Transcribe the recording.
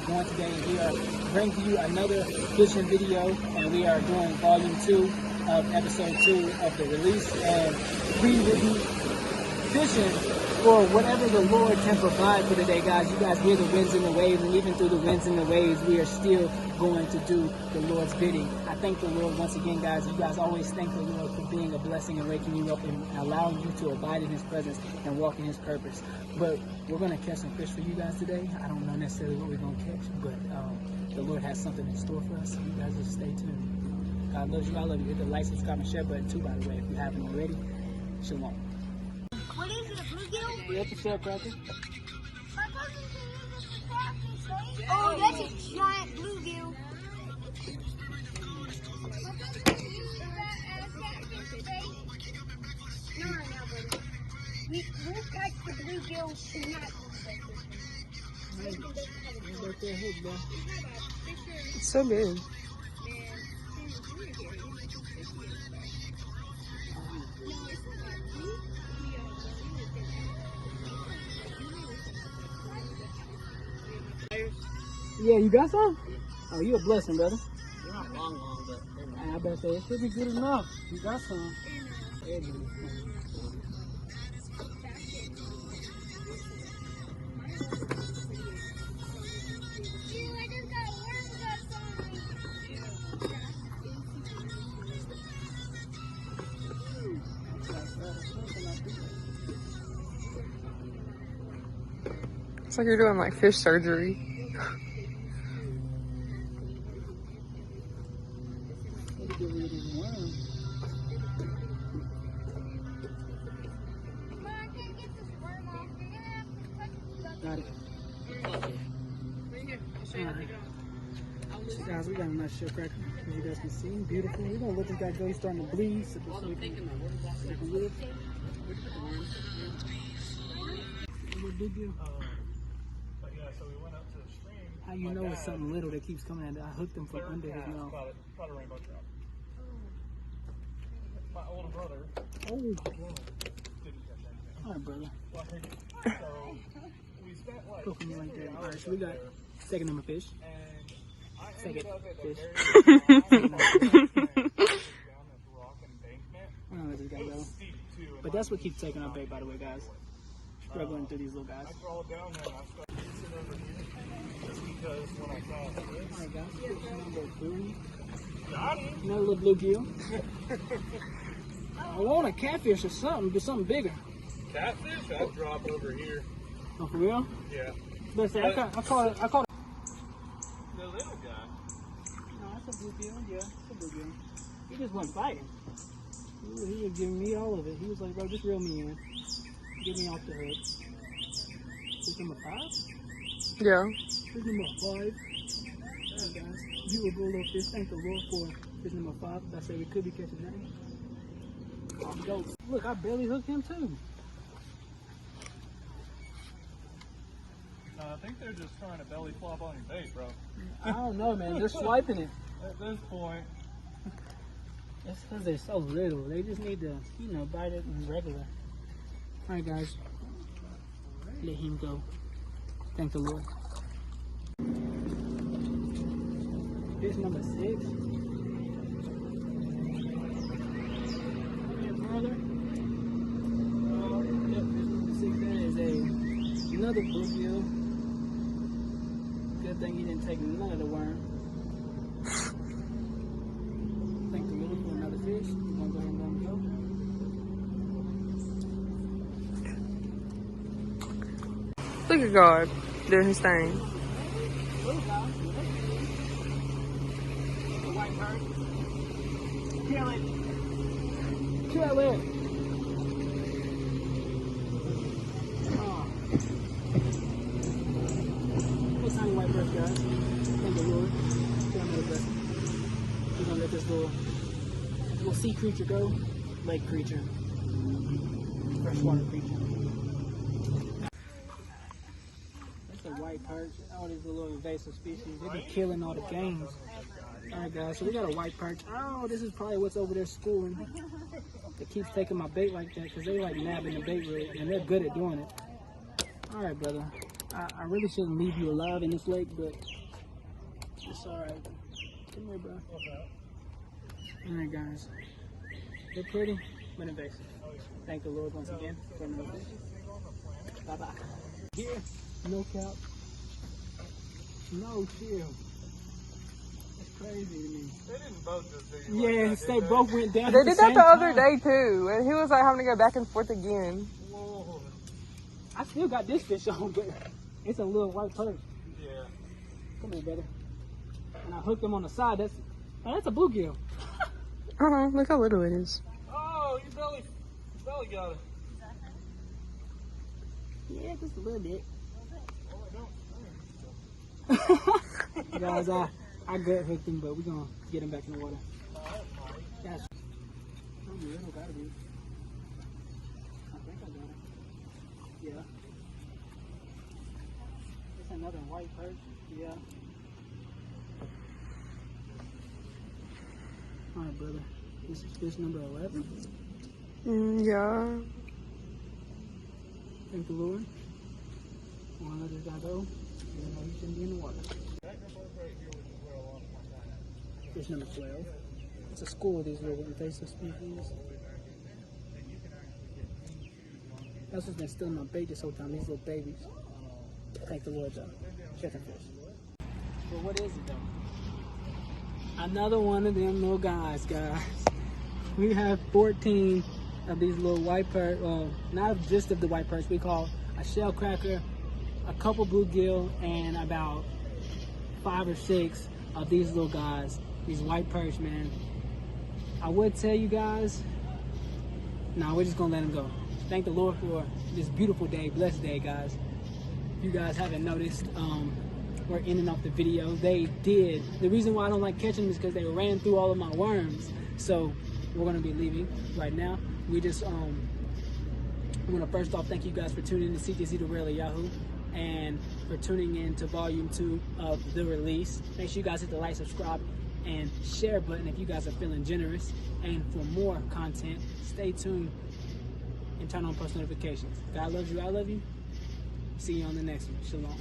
going today. We are bringing you another fishing video, and we are doing volume 2 of episode 2 of the release. And we will be fishing for whatever the Lord can provide for today, guys. You guys hear the winds and the waves, and even through the winds and the waves, we are still going to do the Lord's bidding. I thank the Lord once again, guys. You guys always thank the Lord for being a blessing and waking you up and allowing you to abide in His presence and walk in His purpose. But we're going to catch some fish for you guys today. I don't know necessarily what we're going to catch, but the Lord has something in store for us. So you guys just stay tuned. God loves you. I love you. Hit the like, subscribe, and share button too, by the way, if you haven't already. Shalom. What is it, a bluegill? Yeah, it's a shell cracker. Oh, that's a giant bluegill. We'll catch the bluegills tonight. It's so big. Yeah, you got some? Oh, you a blessing, brother. You're not long, but I bet say it should be good enough. You got some. Yeah, dude. It's like you're doing like fish surgery. Got it. Guys, we got a nice shell cracker, as you guys can see. Beautiful. We're going to let this guy go. He's starting to bleed. So we can live. so we went up to the stream. How you know it's something little that keeps coming at it? I hooked him from under his mouth. Caught a rainbow trout. My older brother Oh, didn't catch anything. all right, brother. So we spent like Go for me like that. All right, so we got second number fish. and I Second ended up at fish. the very down this rock embankment. I don't know where this guy It go. was steep too. But that's what keeps taking our bait, by the way, guys. Struggling through these little guys. I crawled down there and I started fishing over here just because when I saw this, All right, guys. Fish number 3. got him. Another little bluegill. I want a catfish or something, but something bigger. Catfish, I'd drop over here. Oh, for real? Yeah. But say, I caught it. The little guy. No, that's a bluegill. Yeah, it's a bluegill. He just wasn't fighting. He was giving me all of it. He was like, bro, just reel me in. Get me off the hook. Fish number 5? Yeah. Fish number 5. Alright, guys. Beautiful little fish. Thank the Lord for fish number 5. I say we could be catching that. Off we go. Look, I barely hooked him too. I think they're just trying to belly flop on your bait, bro. I don't know, man. They're swiping it. At this point, That's because they're so little. They just need to, bite it in regular. Alright, guys. Let him go. Thank the Lord. Fish number 6. Brother. Yep, fish number 6. That is another bluegill. Good thing he didn't take none of the worm. Thank the Lord for another fish. We're going to go ahead and let him go. Look at God doing his thing. Kill it. Kill it. Oh. What's tiny white bird, guys? Thank the Lord. Tell me the blessing. We're going to let this little sea creature go. Lake creature. Freshwater creature. That's a white perch. All these little invasive species. They be killing all the games. Alright guys, so we got a white perch. Oh, this is probably what's over there schooling. It keeps taking my bait like that because they like nabbing the bait really, and they're good at doing it. Alright, brother. I really shouldn't leave you alive in this lake, but it's alright. Come here, bro. Alright, guys. They're pretty, but invasive. Thank the Lord once again for another day. Bye-bye. Here, no cap. No chill. That's crazy to me. They didn't both just do Yes, they both went down. They did that the other day too, and he was like having to go back and forth again. Whoa. I still got this fish on, but it's a little white perch. Yeah. Come here, brother. And I hooked him on the side. That's a bluegill. Look how little it is. Oh, you belly got it. Yeah, just a little bit. Oh, Guys, I gut hooked him, but we're gonna get him back in the water. Yes. Oh, yeah, it gotta be. I think I got it. Yeah. It's another white perch. Yeah. Alright, brother. This is fish number 11. Yeah. Thank the Lord. I want to let this guy go. Even though he shouldn't be in the water. Fish number 12. It's a school of these little invasive species. That's what's been stealing my bait this whole time, these little babies. Thank the Lord, though. Chicken fish. But what is it, though? Another one of them little guys. We have 14 of these little white perch, not just of the white perch, we call a shell cracker, a couple bluegill, and about 5 or 6 of these little guys, these white perch, man. I would tell you guys, no, we're just gonna let them go. Thank the Lord for this beautiful day, blessed day, guys. If you guys haven't noticed, we're ending off the video. They did. The reason why I don't like catching them is because they ran through all of my worms. So we're gonna be leaving right now. We just, I'm gonna first off thank you guys for tuning in to CTC The Real Yahoo and for tuning in to Volume 2 of The Release. Make sure you guys hit the like, subscribe, and share button if you guys are feeling generous. And for more content, stay tuned and turn on post notifications. God loves you, I love you. See you on the next one. Shalom.